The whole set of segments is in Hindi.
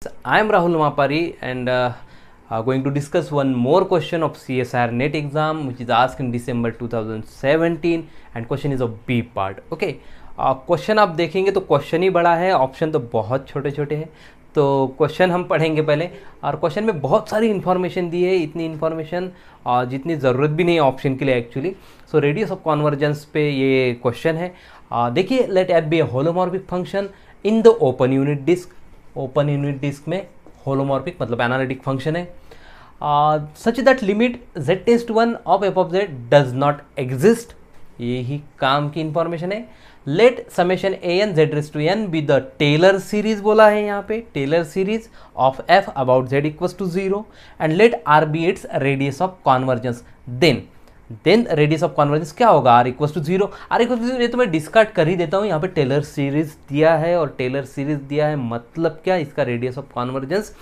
I am Rahul Mapari and going to discuss one more question of CSIR NET exam which is asked in December 2017 and question is of B part. Okay, question आप देखेंगे तो क्वेश्चन ही बड़ा है, ऑप्शन तो बहुत छोटे छोटे हैं। तो क्वेश्चन हम पढ़ेंगे पहले, और क्वेश्चन में बहुत सारी इन्फॉर्मेशन दी है, इतनी इन्फॉर्मेशन जितनी ज़रूरत भी नहीं है ऑप्शन के लिए actually. So radius of convergence पे ये क्वेश्चन है। देखिए, let f be a holomorphic function in the open unit disc. Open unit disc में होलोमॉर्फिक मतलब एनालिटिक फंक्शन है, such that limit z tends to 1 of f of z does not exist. यही काम की इंफॉर्मेशन है। Let summation a n z raise to n be the Taylor series बोला है यहाँ पे, Taylor series of f about z equals to 0 and let r be its radius of convergence. Then radius of convergence क्या होगा, r equals to 0। r equals to 0 ये तो मैं डिस्कार्ड कर ही देता हूँ, यहाँ पे टेलर सीरीज दिया है और टेलर सीरीज दिया है मतलब क्या, इसका radius of convergence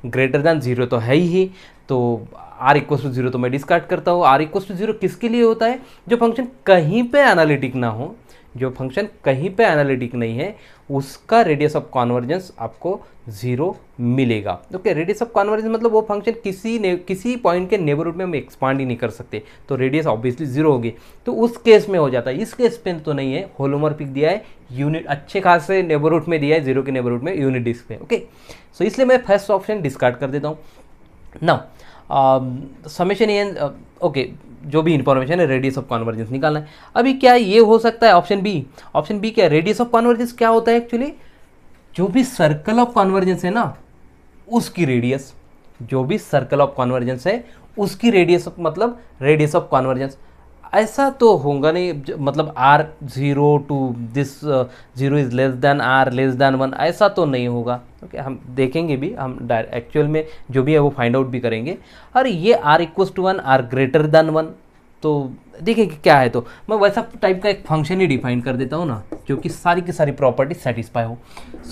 greater than 0 तो है ही। तो r इक्वल्स टू 0 तो मैं डिस्कार्ड करता हूँ। r इक्वल्स टू 0 किसके लिए होता है, जो फंक्शन कहीं पे एनालिटिक ना हो, जो फंक्शन कहीं पे एनालिटिक नहीं है उसका रेडियस ऑफ कॉन्वर्जेंस आपको 0 मिलेगा। ओके, रेडियस ऑफ कॉन्वर्जेंस मतलब वो फंक्शन किसी पॉइंट के नेबरहुड में हम एक्सपांड ही नहीं कर सकते, तो रेडियस ऑब्वियसली 0 होगी। तो उस केस में हो जाता है, इस केस पे तो नहीं है। होलोमॉर्फिक दिया है, यूनिट अच्छे खासे नेबरहुड में दिया है, 0 के नेबरहुड में यूनिट डिस्क पे। ओके, सो इसलिए मैं फर्स्ट ऑप्शन डिस्कार्ड कर देता हूँ। नाउ समेशन एन, ओके, जो भी इंफॉर्मेशन है रेडियस ऑफ कॉन्वर्जेंस निकालना है। अभी क्या ये हो सकता है ऑप्शन बी। ऑप्शन बी क्या है, रेडियस ऑफ कॉन्वर्जेंस क्या होता है एक्चुअली, जो भी सर्कल ऑफ कॉन्वर्जेंस है ना उसकी रेडियस, जो भी सर्कल ऑफ कॉन्वर्जेंस है उसकी रेडियस मतलब रेडियस ऑफ कॉन्वर्जेंस। ऐसा तो होगा नहीं, मतलब r 0 to this 0 is less than r less than 1, ऐसा तो नहीं होगा। ओके, हम देखेंगे भी, हम एक्चुअल में जो भी है वो फाइंड आउट भी करेंगे। और ये r equals to 1 r greater than 1, तो देखिए कि क्या है। तो मैं वैसा टाइप का एक फंक्शन ही डिफाइन कर देता हूँ ना जो कि सारी की सारी प्रॉपर्टी सेटिस्फाई हो।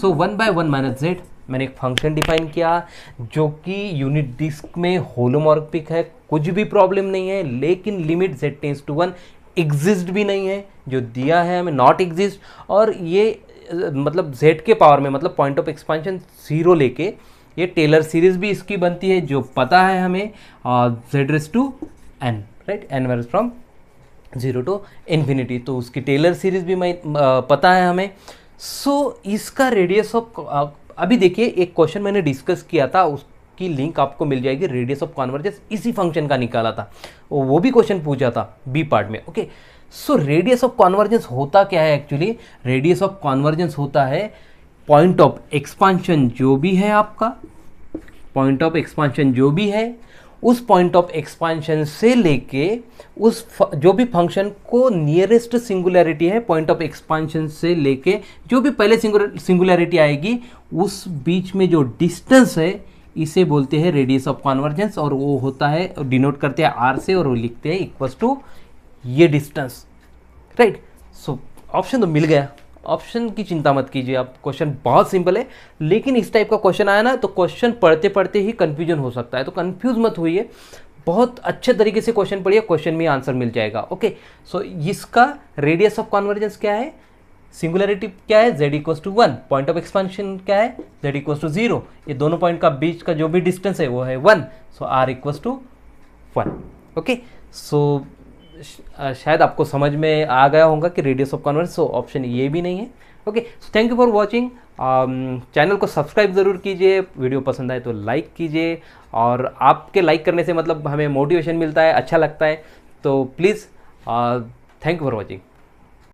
सो 1/1 माइनस z, मैंने एक फंक्शन डिफाइन किया जो कि यूनिट डिस्क में होलोमॉर्फिक है, कुछ भी प्रॉब्लम नहीं है, लेकिन limit z tends to 1 exist भी नहीं है, जो दिया है हमें नॉट एग्जिस्ट। और ये मतलब z के पावर में मतलब पॉइंट ऑफ एक्सपांशन 0 लेके ये टेलर सीरीज भी इसकी बनती है जो पता है हमें, z raise to n, right, n values from 0 to infinity, तो उसकी टेलर सीरीज भी पता है हमें। सो इसका रेडियस ऑफ, अभी देखिए एक क्वेश्चन मैंने डिस्कस किया था, उसकी लिंक आपको मिल जाएगी, रेडियस ऑफ कॉन्वर्जेंस इसी फंक्शन का निकाला था, वो भी क्वेश्चन पूछा था बी पार्ट में। Okay, so radius of convergence होता क्या है एक्चुअली, रेडियस ऑफ कॉन्वर्जेंस होता है पॉइंट ऑफ एक्सपांशन जो भी है आपका, पॉइंट ऑफ एक्सपांशन जो भी है उस पॉइंट ऑफ एक्सपांशन से लेके उस जो भी फंक्शन को नियरेस्ट सिंगुलैरिटी है, पॉइंट ऑफ एक्सपांशन से लेके जो भी पहले सिंगुलैरिटी आएगी उस बीच में जो डिस्टेंस है इसे बोलते हैं रेडियस ऑफ कॉन्वर्जेंस, और वो होता है, डिनोट करते हैं r से, और वो लिखते हैं इक्वल्स टू ये डिस्टेंस, राइट। सो ऑप्शन तो मिल गया, ऑप्शन की चिंता मत कीजिए आप, क्वेश्चन बहुत सिंपल है। लेकिन इस टाइप का क्वेश्चन आया ना तो क्वेश्चन पढ़ते पढ़ते ही कंफ्यूजन हो सकता है, तो कंफ्यूज मत होइए, बहुत अच्छे तरीके से क्वेश्चन पढ़िए, क्वेश्चन में आंसर मिल जाएगा। ओके, सो इसका रेडियस ऑफ कॉन्वर्जेंस क्या है, सिंगुलैरिटी क्या है, z equals to 1, point of expansion क्या है, z इक्वल्स टू 0, ये दोनों पॉइंट का बीच का जो भी डिस्टेंस है वो है 1, सो r इक्वल्स टू 1। ओके, सो शायद आपको समझ में आ गया होगा कि radius of convergence, so option ये भी नहीं है। Okay, so thank you for watching. Channel को सब्सक्राइब ज़रूर कीजिए, वीडियो पसंद आए तो लाइक कीजिए, और आपके लाइक करने से मतलब हमें मोटिवेशन मिलता है, अच्छा लगता है, तो please thank you for watching.